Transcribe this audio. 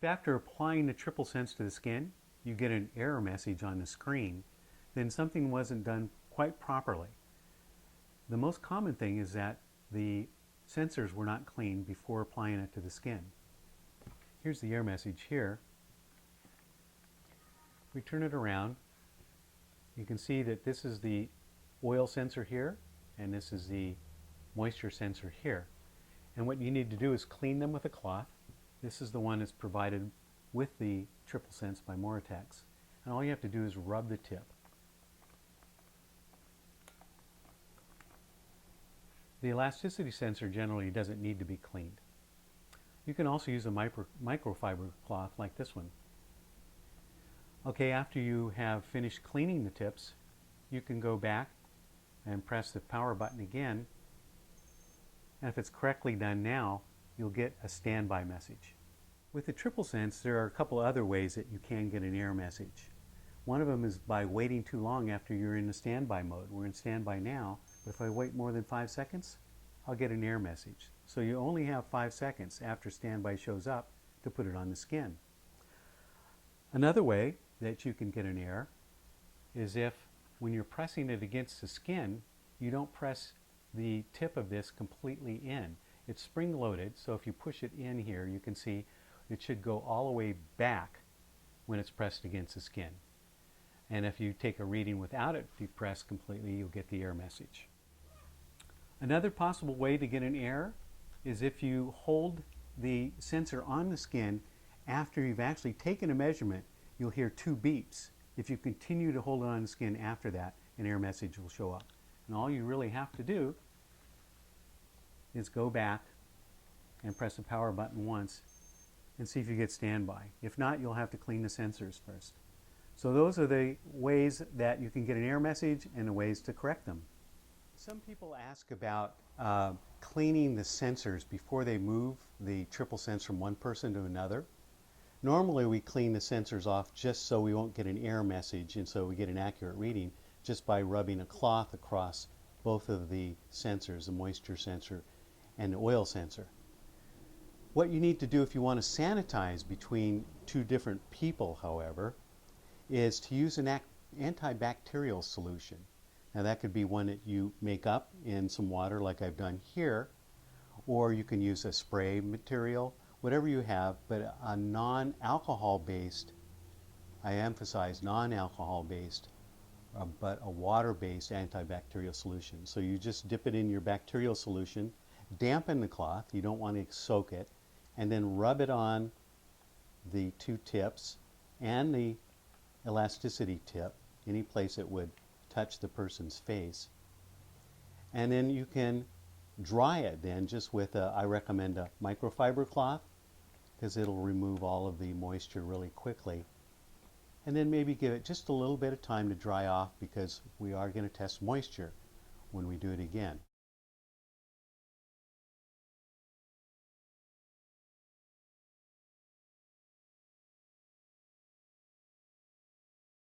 If after applying the Triplesense to the skin, you get an error message on the screen, then something wasn't done quite properly. The most common thing is that the sensors were not cleaned before applying it to the skin. Here's the error message here. We turn it around. You can see that this is the oil sensor here, and this is the moisture sensor here. And what you need to do is clean them with a cloth. This is the one that's provided with the Triplesense by Moritex. And all you have to do is rub the tip. The elasticity sensor generally doesn't need to be cleaned. You can also use a microfiber cloth like this one. Okay, after you have finished cleaning the tips, you can go back and press the power button again. And if it's correctly done now, you'll get a standby message. With the Triplesense, there are a couple other ways that you can get an error message. One of them is by waiting too long after you're in the standby mode. We're in standby now, but if I wait more than 5 seconds, I'll get an error message. So you only have 5 seconds after standby shows up to put it on the skin. Another way that you can get an error is if when you're pressing it against the skin, you don't press the tip of this completely in. It's spring loaded, so if you push it in here, you can see it should go all the way back when it's pressed against the skin. And if you take a reading without it depressed completely, you'll get the error message. Another possible way to get an error is if you hold the sensor on the skin after you've actually taken a measurement, you'll hear 2 beeps. If you continue to hold it on the skin after that, an error message will show up. And all you really have to do is go back and press the power button once and see if you get standby. If not, you'll have to clean the sensors first. So those are the ways that you can get an error message and the ways to correct them. Some people ask about cleaning the sensors before they move the Triplesense from one person to another. Normally we clean the sensors off just so we won't get an error message and so we get an accurate reading just by rubbing a cloth across both of the sensors, the moisture sensor and the oil sensor. What you need to do if you want to sanitize between 2 different people, however, is to use an antibacterial solution. Now that could be one that you make up in some water like I've done here, or you can use a spray material, whatever you have, but a non-alcohol based, I emphasize non-alcohol based, but a water-based antibacterial solution. So you just dip it in your bacterial solution, dampen the cloth, you don't want to soak it, and then rub it on the 2 tips and the elasticity tip, any place it would touch the person's face. And then you can dry it then just with I recommend a microfiber cloth because it'll remove all of the moisture really quickly. And then maybe give it just a little bit of time to dry off because we are going to test moisture when we do it again.